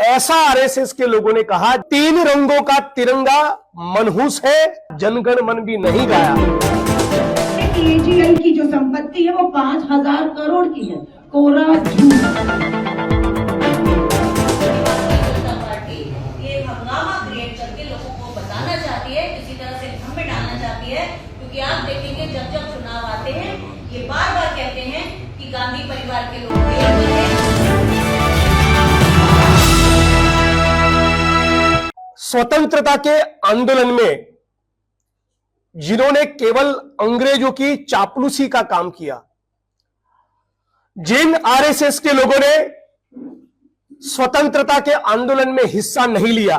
ऐसा आरएसएस के लोगों ने कहा, 3 रंगों का तिरंगा मनहूस है, जनगण मन भी नहीं गाया। एजीएल की जो संपत्ति है वो 5,000 करोड़ की है, कोरा झूठ। ये हंगामा क्रिएट करके लोगों को बताना चाहती है, किसी तरह से भ्रम में डालना चाहती है, क्योंकि आप देखेंगे जब जब चुनाव आते हैं ये बार बार कहते हैं कि गांधी परिवार के लोग स्वतंत्रता के आंदोलन में जिन्होंने केवल अंग्रेजों की चापलूसी का काम किया, जिन आरएसएस के लोगों ने स्वतंत्रता के आंदोलन में हिस्सा नहीं लिया,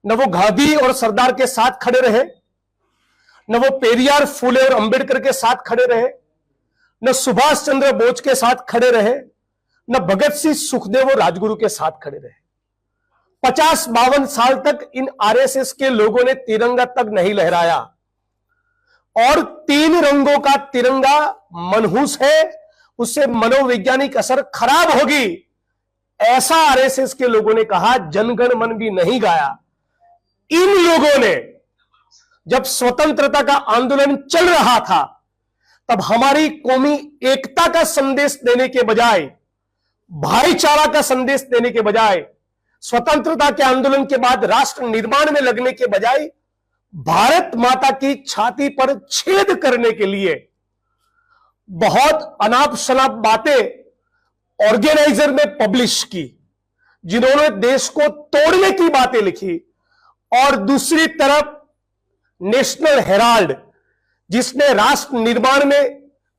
न वो गांधी और सरदार के साथ खड़े रहे, न वो पेरियार, फुले और अंबेडकर के साथ खड़े रहे, न सुभाष चंद्र बोस के साथ खड़े रहे, न भगत सिंह, सुखदेव और राजगुरु के साथ खड़े रहे। 50-52 साल तक इन आरएसएस के लोगों ने तिरंगा तक नहीं लहराया और 3 रंगों का तिरंगा मनहूस है, उससे मनोवैज्ञानिक असर खराब होगी, ऐसा आरएसएस के लोगों ने कहा। जनगण मन भी नहीं गाया। इन लोगों ने जब स्वतंत्रता का आंदोलन चल रहा था तब हमारी कौमी एकता का संदेश देने के बजाय, भाईचारा का संदेश देने के बजाय, स्वतंत्रता के आंदोलन के बाद राष्ट्र निर्माण में लगने के बजाय भारत माता की छाती पर छेद करने के लिए बहुत अनाप शनाप बातें ऑर्गेनाइजर में पब्लिश की, जिन्होंने देश को तोड़ने की बातें लिखी। और दूसरी तरफ नेशनल हेराल्ड, जिसने राष्ट्र निर्माण में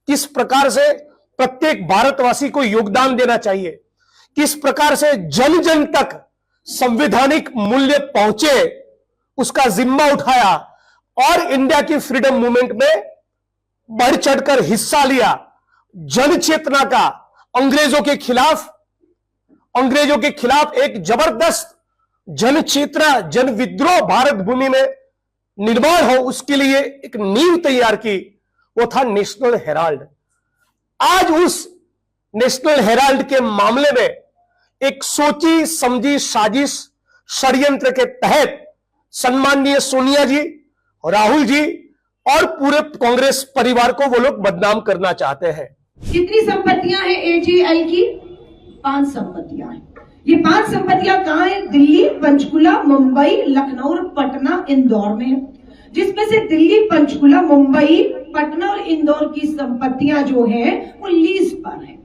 किस प्रकार से प्रत्येक भारतवासी को योगदान देना चाहिए, किस प्रकार से जन जन तक संवैधानिक मूल्य पहुंचे, उसका जिम्मा उठाया और इंडिया की फ्रीडम मूवमेंट में बढ़ चढ़कर हिस्सा लिया। जन चेतना का अंग्रेजों के खिलाफ एक जबरदस्त जन चेतना, जन विद्रोह भारत भूमि में निर्माण हो, उसके लिए एक नींव तैयार की, वो था नेशनल हेराल्ड। आज उस नेशनल हेराल्ड के मामले में एक सोची समझी साजिश, षड्यंत्र के तहत सम्माननीय सोनिया जी, राहुल जी और पूरे कांग्रेस परिवार को वो लोग बदनाम करना चाहते हैं। कितनी संपत्तियां हैं एजीएल की? 5 संपत्तियां हैं। ये 5 संपत्तियां कहां हैं? दिल्ली, पंचकुला, मुंबई, लखनऊ, पटना, इंदौर में है। जिसमें से दिल्ली, पंचकुला, मुंबई, पटना और इंदौर की संपत्तियां जो है वो लीज पर है,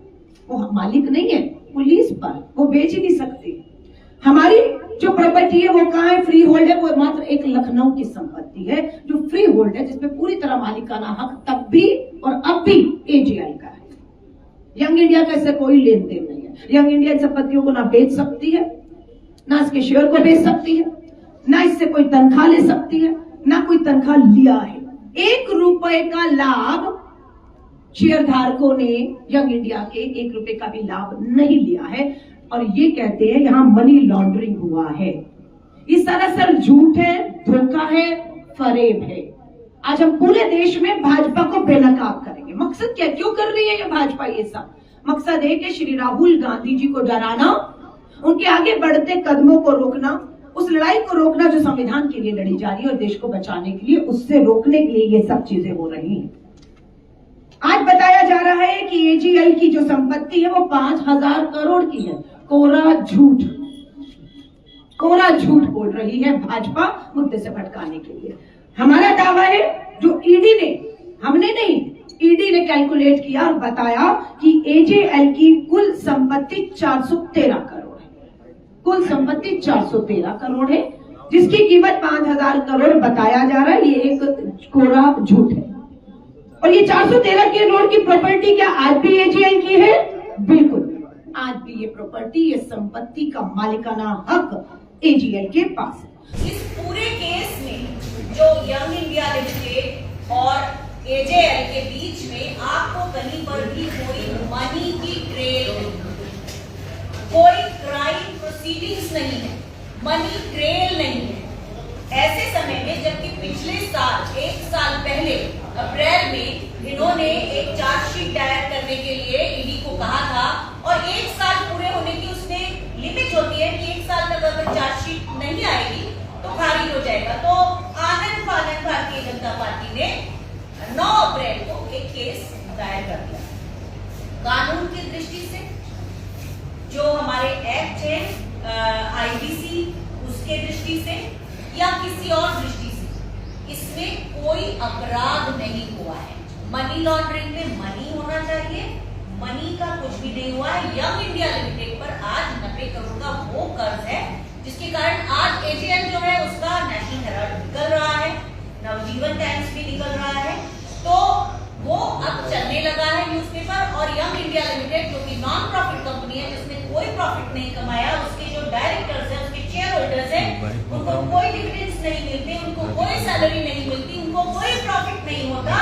वो मालिक नहीं है, वो लीज पर, वो बेच ही नहीं सकते। हमारी जो प्रॉपर्टी है वो कहाँ है? फ्री होल्ड है, वो मात्र एक लखनऊ की संपत्ति है जो फ्री होल्ड है, जिसमें पूरी तरह मालिकाना हक तब भी और अब भी एजीएल का है। यंग इंडिया का इससे कोई लेन देन नहीं है। यंग इंडिया इन संपत्तियों को ना बेच सकती है, ना इसके शेयर को बेच सकती है, ना इससे कोई तनख्वाह ले सकती है, ना कोई तनख्वाह लिया है। 1 रुपए का लाभ शेयर धारकों ने यंग इंडिया के 1 रुपए का भी लाभ नहीं लिया है। और ये कहते हैं यहां मनी लॉन्ड्रिंग हुआ है। ये सरासर झूठ है, धोखा है, फरेब है। आज हम पूरे देश में भाजपा को बेनकाब करेंगे। मकसद क्या, क्यों कर रही है ये भाजपा? ये सब मकसद है कि श्री राहुल गांधी जी को डराना, उनके आगे बढ़ते कदमों को रोकना, उस लड़ाई को रोकना जो संविधान के लिए लड़ी जा रही है और देश को बचाने के लिए, उससे रोकने के लिए ये सब चीजें हो रही हैं। आज बताया जा रहा है कि एजीएल की जो संपत्ति है वो 5,000 करोड़ की है। कोरा झूठ बोल रही है भाजपा मुद्दे से भटकाने के लिए। हमारा दावा है, जो ईडी ने, हमने नहीं, ईडी ने कैलकुलेट किया और बताया कि एजीएल की कुल संपत्ति 413 करोड़ है। कुल संपत्ति 413 करोड़ है, जिसकी कीमत 5,000 करोड़ बताया जा रहा है। ये एक कोरा झूठ है। और ये 413 करोड़ की प्रॉपर्टी क्या आज भी एजीएल की है? बिल्कुल, आज भी ये प्रॉपर्टी, ये संपत्ति का मालिकाना हक एजीएल के पास है। इस पूरे केस में जो यंग इंडिया लिमिटेड और एजीएल के बीच में आपको कहीं पर भी कोई मनी की ट्रेल नहीं, कोई क्राइम प्रोसीडिंग्स नहीं है, मनी ट्रेल नहीं है। ऐसे समय में जबकि पिछले साल, 1 साल पहले अप्रैल में इन्होंने एक चार्जशीट दायर करने के लिए ईडी को कहा था और 1 साल पूरे होने की उसने लिमिट होती होती है कि 1 साल तक अगर चार्जशीट नहीं आएगी तो खारिज हो जाएगा। तो आनंद फानंद भारतीय जनता पार्टी ने 9 अप्रैल को एक केस दायर कर दिया। कानून की दृष्टि से जो हमारे एक्ट है आईबीसी, उसके दृष्टि से या किसी और दृष्टि से इसमें कोई अपराध नहीं हुआ है। मनी लॉन्ड्रिंग में मनी होना चाहिए, मनी का कुछ भी नहीं हुआ है। यंग इंडिया लिमिटेड पर आज 90 करोड़ का वो कर्ज है जिसके कारण आज एजेएल जो है उसका नेशनल हेराल्ड निकल रहा है, नवजीवन टाइम्स भी निकल रहा है, तो वो अब चलने लगा है न्यूज़पेपर। और यंग इंडिया लिमिटेड जो कि नॉन प्रॉफिट कंपनी है जिसने कोई प्रॉफिट नहीं कमाया, उसके जो डायरेक्टर्स हैं, उसके शेयर होल्डर्स हैं, उनको कोई डिविडेंड्स नहीं मिलते, उनको कोई सैलरी नहीं मिलती, उनको कोई प्रॉफिट नहीं होता।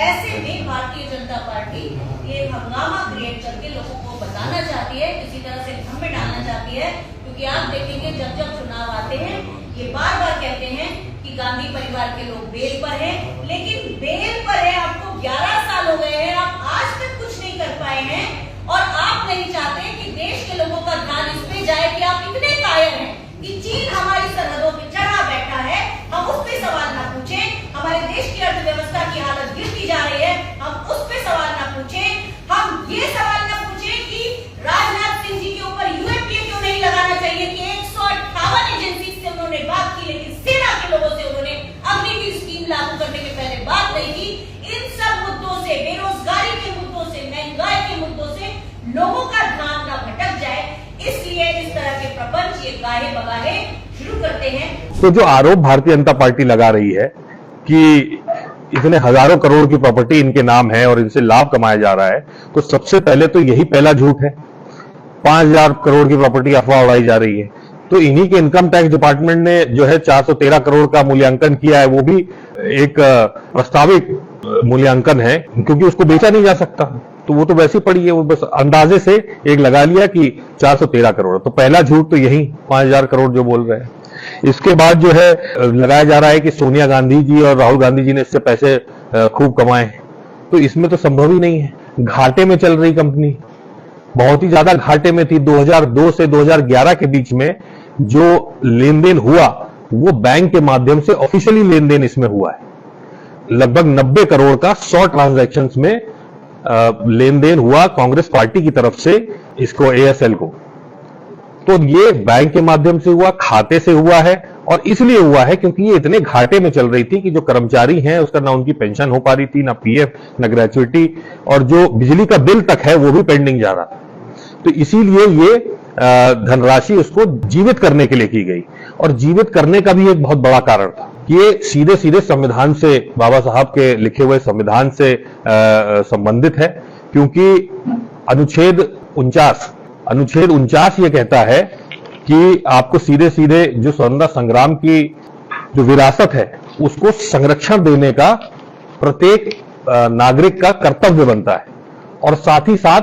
ऐसे में भारतीय जनता पार्टी ये हंगामा क्रिएट करके लोगों को बताना चाहती है, किसी तरह से भ्रम में डालना चाहती है। क्योंकि आप देखेंगे जब जब चुनाव आते हैं ये बार बार कहते हैं कि गांधी परिवार के लोग बेल पर हैं, लेकिन बेल पर है आपको 11 साल हो गए हैं, आप आज तक कुछ नहीं कर पाए हैं। और आप नहीं चाहते कि देश के लोगों का ध्यान इस पे जाए कि आप इतने कायर हैं कि चीन हमारी सरहदों पे चढ़ा बैठा है, हम उस पे सवाल ना पूछें। हमारे देश की अर्थव्यवस्था की हालत गिरती जा रही है, हम उस पे सवाल ना पूछें। हम ये सवाल ना पूछें कि राजनाथ सिंह जी के ऊपर यूएपीए क्यों नहीं लगाना चाहिए कि 158 एजेंसी से उन्होंने बात की, लेकिन सेना के लोगों से उन्होंने अग्निवीर स्कीम लागू करने के पहले बात नहीं की। इन सब मुद्दों से, बेरोजगारी के मुद्दों से, महंगाई के मुद्दों से लोगों का ध्यान न भटक जाए, इसलिए इस तरह के प्रपंच, ये गाहे बगाहे शुरू करते हैं। तो जो आरोप भारतीय जनता पार्टी लगा रही है कि इतने हजारों करोड़ की प्रॉपर्टी इनके नाम है और इनसे लाभ कमाया जा रहा है, तो सबसे पहले तो यही पहला झूठ है। 5000 करोड़ की प्रॉपर्टी अफवाह उड़ाई जा रही है, तो इन्हीं के इनकम टैक्स डिपार्टमेंट ने जो है 413 करोड़ का मूल्यांकन किया है, वो भी एक प्रस्तावित मूल्यांकन है, क्योंकि उसको बेचा नहीं जा सकता, तो वो तो वैसे ही पड़ी है, वो बस अंदाजे से एक लगा लिया कि 413 करोड़। तो पहला झूठ तो यही 5000 करोड़ जो बोल रहे हैं। इसके बाद जो है लगाया जा रहा है कि सोनिया गांधी जी और राहुल गांधी जी ने इससे पैसे खूब कमाए हैं, तो इसमें तो संभव ही नहीं है। घाटे में चल रही कंपनी, बहुत ही ज्यादा घाटे में थी। 2002 से 2011 के बीच में जो लेन देन हुआ वो बैंक के माध्यम से ऑफिशियली लेन देन इसमें हुआ है। लगभग 90 करोड़ का 100 ट्रांजैक्शंस में लेन देन हुआ कांग्रेस पार्टी की तरफ से इसको, एएसएल को। तो ये बैंक के माध्यम से हुआ, खाते से हुआ है, और इसलिए हुआ है क्योंकि ये इतने घाटे में चल रही थी कि जो कर्मचारी हैं उसका ना उनकी पेंशन हो पा रही थी, ना पीएफ, ना ग्रेच्युइटी, और जो बिजली का बिल तक है वो भी पेंडिंग जा रहा था। तो इसीलिए ये धनराशि उसको जीवित करने के लिए की गई, और जीवित करने का भी एक बहुत बड़ा कारण था कि ये सीधे सीधे संविधान से, बाबा साहब के लिखे हुए संविधान से संबंधित है। क्योंकि अनुच्छेद 49 ये कहता है कि आपको सीधे सीधे जो स्वतंत्रता संग्राम की जो विरासत है उसको संरक्षण देने का प्रत्येक नागरिक का कर्तव्य बनता है। और साथ ही साथ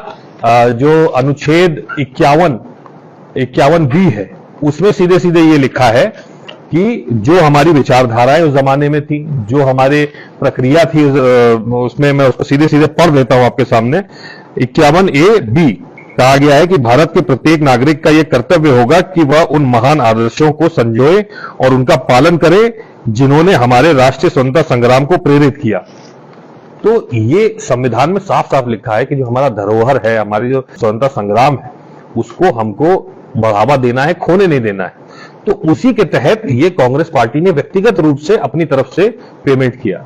जो अनुच्छेद 51 बी है उसमें सीधे सीधे ये लिखा है कि जो हमारी विचारधाराएं उस जमाने में थी, जो हमारे प्रक्रिया थी, उसमें मैं उसको सीधे सीधे पढ़ देता हूं आपके सामने। 51A(b) कहा गया है कि भारत के प्रत्येक नागरिक का यह कर्तव्य होगा कि वह उन महान आदर्शों को संजोए और उनका पालन करे जिन्होंने हमारे राष्ट्रीय स्वतंत्रता संग्राम को प्रेरित किया। तो ये संविधान में साफ साफ लिखा है कि जो हमारा धरोहर है, हमारी जो स्वतंत्रता संग्राम है, उसको हमको बढ़ावा देना है, खोने नहीं देना है। तो उसी के तहत ये कांग्रेस पार्टी ने व्यक्तिगत रूप से अपनी तरफ से पेमेंट किया।